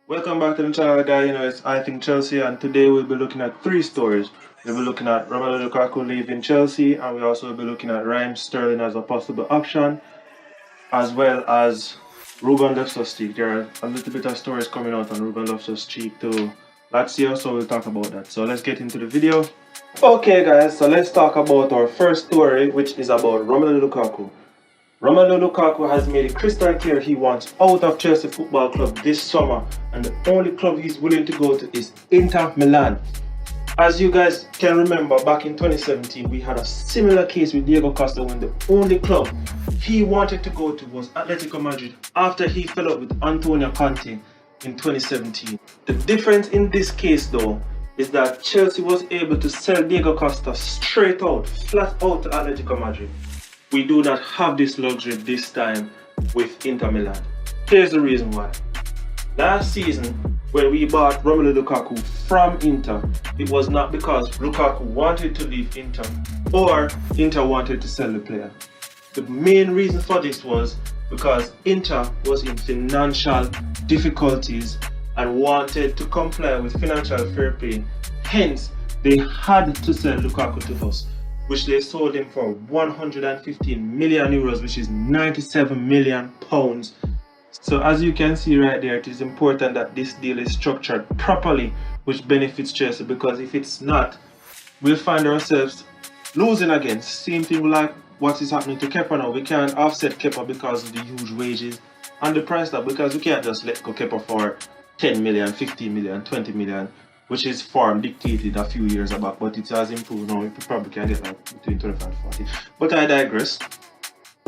Welcome back to the channel, guys. It's I Think Chelsea, and today we'll be looking at three stories. We'll be looking at Romelu Lukaku leaving Chelsea, and we'll also be looking at Raheem Sterling as a possible option, as well as Ruben Loftus cheek. There are a little bit of stories coming out on Ruben Loftus cheek to Lazio, so we'll talk about that. So let's get into the video. Okay, guys, so let's talk about our first story, which is about Romelu Lukaku. Romelu Lukaku has made it crystal clear he wants out of Chelsea Football Club this summer, and the only club he's willing to go to is Inter Milan. As you guys can remember, back in 2017 we had a similar case with Diego Costa when the only club he wanted to go to was Atletico Madrid after he fell out with Antonio Conte in 2017. The difference in this case though is that Chelsea was able to sell Diego Costa straight out, flat out to Atletico Madrid. We do not have this luxury this time with Inter Milan. Here's the reason why. Last season, when we bought Romelu Lukaku from Inter, it was not because Lukaku wanted to leave Inter or Inter wanted to sell the player. The main reason for this was because Inter was in financial difficulties and wanted to comply with financial fair play. Hence, they had to sell Lukaku to us, which they sold him for 115 million euros, which is 97 million pounds. So as you can see right there, it is important that this deal is structured properly, which benefits Chelsea, because if it's not, we'll find ourselves losing again. Same thing like what is happening to Kepa now. We can't offset Kepa because of the huge wages and the price tag, because we can't just let go Kepa for 10 million, 15 million, 20 million. Which is form dictated a few years back, but it has improved now. We probably can get like between 25 and 40. But I digress.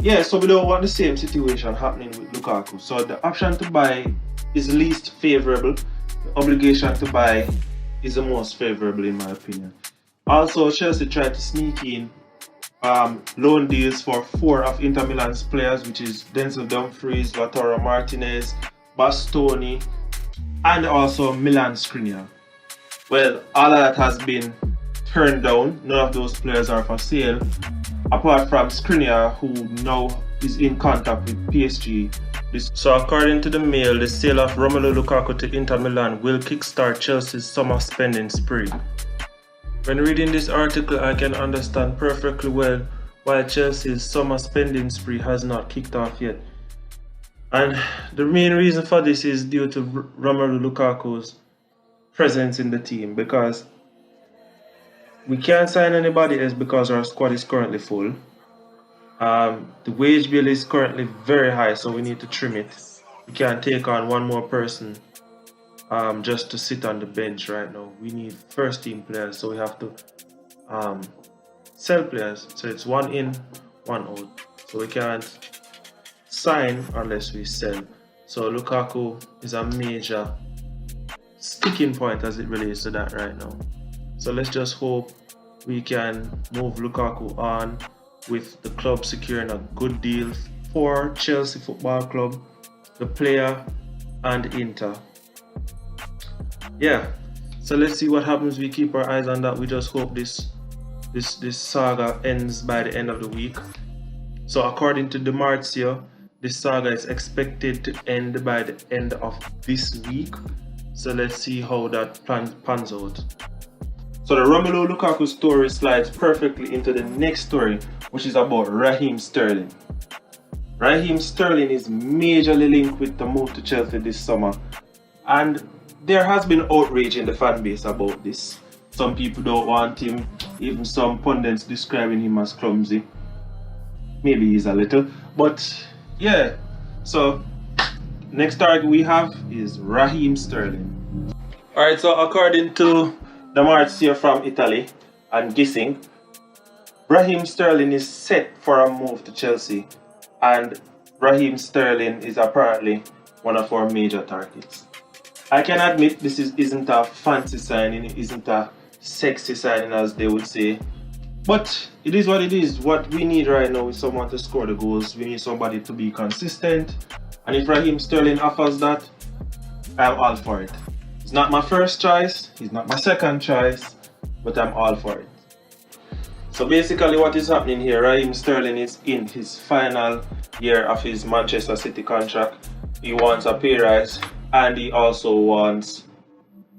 Yeah, so we don't want the same situation happening with Lukaku. So the option to buy is least favorable. The obligation to buy is the most favorable in my opinion. Also, Chelsea tried to sneak in loan deals for 4 of Inter Milan's players, which is Denzel Dumfries, Lautaro Martinez, Bastoni, and also Milan Skriniar. Well, all of that has been turned down. None of those players are for sale, apart from Skriniar, who now is in contact with PSG. So according to the Mail, the sale of Romelu Lukaku to Inter Milan will kickstart Chelsea's summer spending spree. When reading this article, I can understand perfectly well why Chelsea's summer spending spree has not kicked off yet. And the main reason for this is due to Romelu Lukaku's presence in the team, because we can't sign anybody else because our squad is currently full. The wage bill is currently very high, so we need to trim it. We can't take on one more person just to sit on the bench right now. We need first team players, so we have to sell players. So it's one in, one out. So we can't sign unless we sell. So Lukaku is a major sticking point as it relates to that right now. So let's just hope we can move Lukaku on with the club securing a good deal for Chelsea Football Club, the player, and Inter. Yeah, so let's see what happens. We keep our eyes on that. We just hope this saga ends by the end of the week. So according to Marcio, this saga is expected to end by the end of this week. So let's see how that pans out. So the Romelu Lukaku story slides perfectly into the next story, which is about Raheem Sterling. Raheem Sterling is majorly linked with the move to Chelsea this summer, and there has been outrage in the fan base about this. Some people don't want him, even some pundits describing him as clumsy. Maybe he's a little, but yeah. So next target we have is Raheem Sterling. Alright, so according to the Marcio from Italy and guessing, Raheem Sterling is set for a move to Chelsea, and Raheem Sterling is apparently one of our major targets. I can admit this isn't a fancy signing, it isn't a sexy signing as they would say, but it is what it is. What we need right now is someone to score the goals. We need somebody to be consistent, and if Raheem Sterling offers that, I'm all for it. He's not my first choice, he's not my second choice, but I'm all for it. So basically what is happening here, Raheem Sterling is in his final year of his Manchester City contract. He wants a pay rise. and he also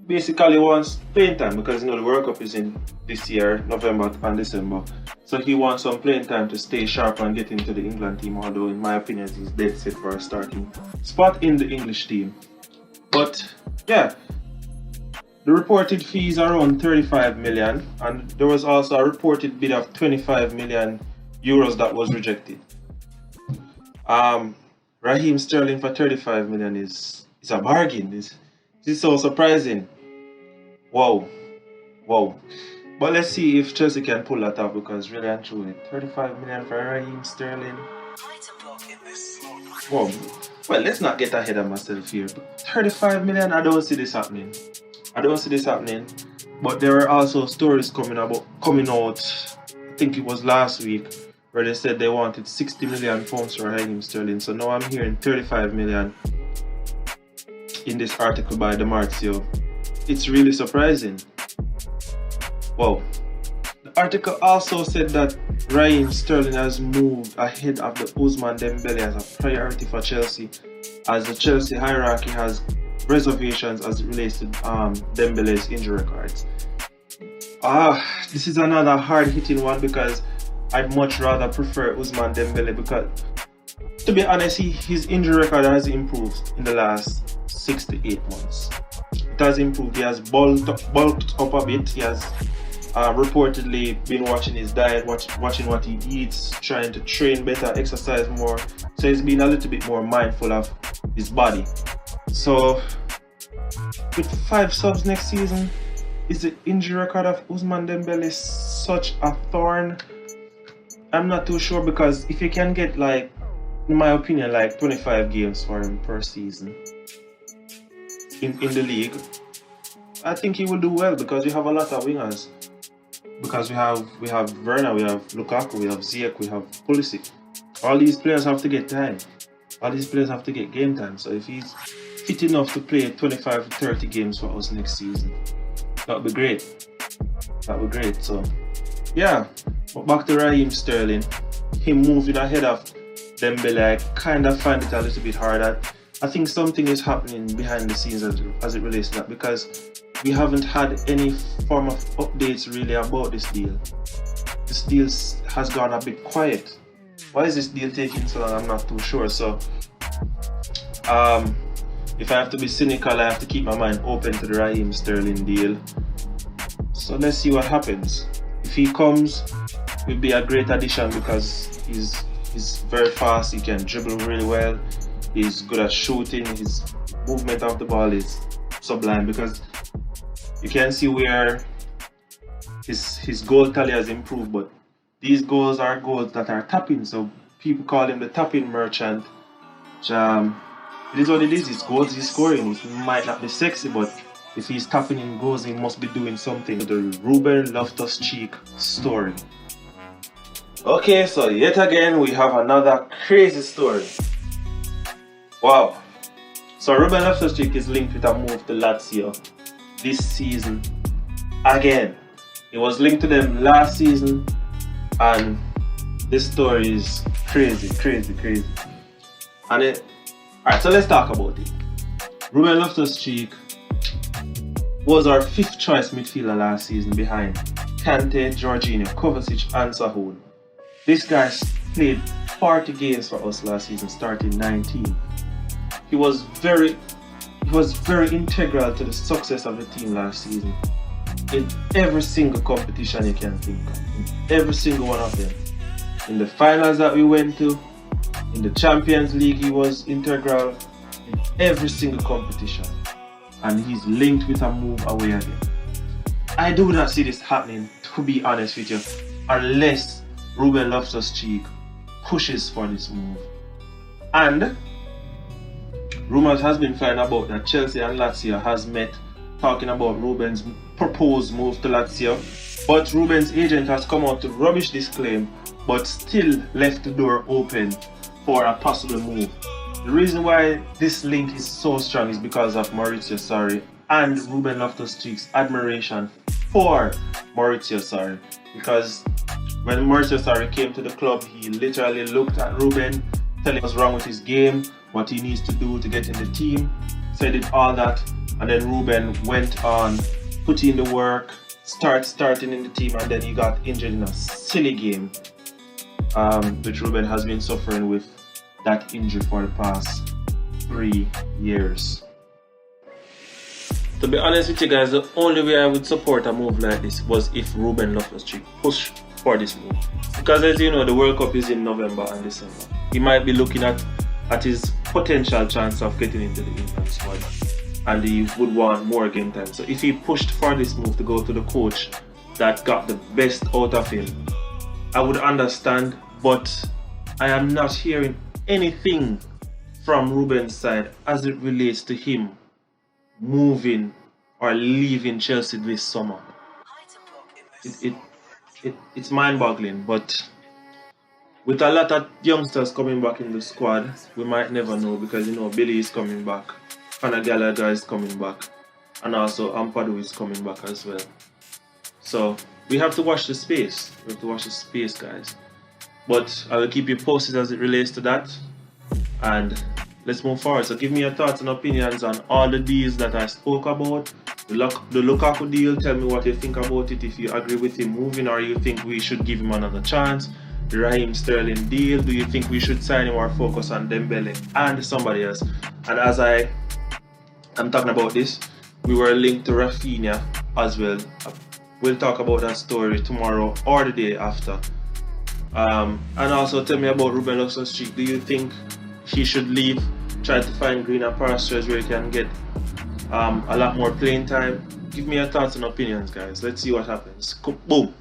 basically wants playing time because the World Cup is in this year, November and December. So he wants some playing time to stay sharp and get into the England team, although in my opinion he's dead set for a starting spot in the English team. But yeah, the reported fees are around 35 million, and there was also a reported bid of 25 million euros that was rejected. Raheem Sterling for 35 million is a bargain. This is so surprising. Wow. But let's see if Chelsea can pull that off, because really and truly, 35 million for Raheem Sterling. Wow. Well, let's not get ahead of myself here. But 35 million, I don't see this happening. But there are also stories coming out, I think it was last week, where they said they wanted 60 million pounds for Raheem Sterling. So now I'm hearing 35 million in this article by the Lazio. It's really surprising. Wow. The article also said that Raheem Sterling has moved ahead of the Ousmane Dembele as a priority for Chelsea, as the Chelsea hierarchy has reservations as it relates to Dembele's injury records. This is another hard-hitting one, because I'd much rather prefer Ousmane Dembele, because to be honest, his injury record has improved in the last 6 to 8 months. It has improved. He has bulked up a bit. He has reportedly been watching his diet, watching what he eats, trying to train better, exercise more. So he's been a little bit more mindful of his body. So with 5 subs next season, is the injury record of Ousmane Dembele such a thorn? I'm not too sure, because if you can get, like, in my opinion, like 25 games for him per season in the league, I think he will do well, because you have a lot of wingers. Because we have Werner, we have Lukaku, we have Ziyech, we have Pulisic. All these players have to get time. All these players have to get game time. So if he's fit enough to play 25 to 30 games for us next season, that would be great. So yeah, but back to Raheem Sterling. Him moving ahead of Dembele, I kind of find it a little bit hard. I think something is happening behind the scenes as it relates to that, because we haven't had any form of updates really about this deal. This deal has gone a bit quiet. Why is this deal taking so long? I'm not too sure. So if I have to be cynical, I have to keep my mind open to the Raheem Sterling deal. So let's see what happens. If he comes, it will be a great addition, because he's very fast, he can dribble really well, he's good at shooting, his movement of the ball is sublime, because you can see where his goal tally has improved, but these goals are goals that are tapping, so people call him the tapping merchant. It is what it is. His goals he's scoring, it might not be sexy, but if he's tapping in goals, he must be doing something. The Ruben Loftus cheek story. Okay, so yet again we have another crazy story. Wow. So Ruben Loftus cheek is linked with a move to Lazio this season again. It was linked to them last season, and this story is crazy. And alright, so let's talk about it. Ruben Loftus-Cheek was our 5th choice midfielder last season, behind Kante, Jorginho, Kovacic and Sahun. This guy played 40 games for us last season, starting 19. He was very integral to the success of the team last season. In every single competition you can think of, in every single one of them. In the finals that we went to, in the Champions League, he was integral in every single competition. And he's linked with a move away again. I do not see this happening, to be honest with you, unless Ruben Loftus-Cheek pushes for this move. And rumors has been flying about that Chelsea and Lazio has met, talking about Ruben's proposed move to Lazio. But Ruben's agent has come out to rubbish this claim, but still left the door open for a possible move. The reason why this link is so strong is because of Maurizio Sarri and Ruben Loftus-Cheek's admiration for Maurizio Sarri. Because when Maurizio Sarri came to the club, he literally looked at Ruben, telling him what's wrong with his game, what he needs to do to get in the team. So he did all that, and then Ruben went on, put in the work, starting in the team, and then he got injured in a silly game, which Ruben has been suffering with that injury for the past 3 years. To be honest with you guys, the only way I would support a move like this was if Ruben Loftus pushed for this move. Because as you know, the World Cup is in November and December. He might be looking at his potential chance of getting into the England squad, and he would want more game time. So if he pushed for this move to go to the coach that got the best out of him, I would understand, but I am not hearing anything from Ruben's side as it relates to him moving or leaving Chelsea this summer. It's mind-boggling, but with a lot of youngsters coming back in the squad, we might never know, because you know Billy is coming back, Conor Gallagher is coming back, and also Ampadu is coming back as well. So we have to watch the space. We have to watch the space, guys. But I will keep you posted as it relates to that, and let's move forward. So give me your thoughts and opinions on all the deals that I spoke about. The Lukaku deal, tell me what you think about it, if you agree with him moving or you think we should give him another chance. The Raheem Sterling deal, do you think we should sign him or focus on Dembele and somebody else? And as I'm talking about this, we were linked to Rafinha as well. We'll talk about that story tomorrow or the day after. And also tell me about Ruben Loftus. Do you think he should leave, try to find greener pastures where he can get a lot more playing time? Give me your thoughts and opinions, guys. Let's see what happens. Boom.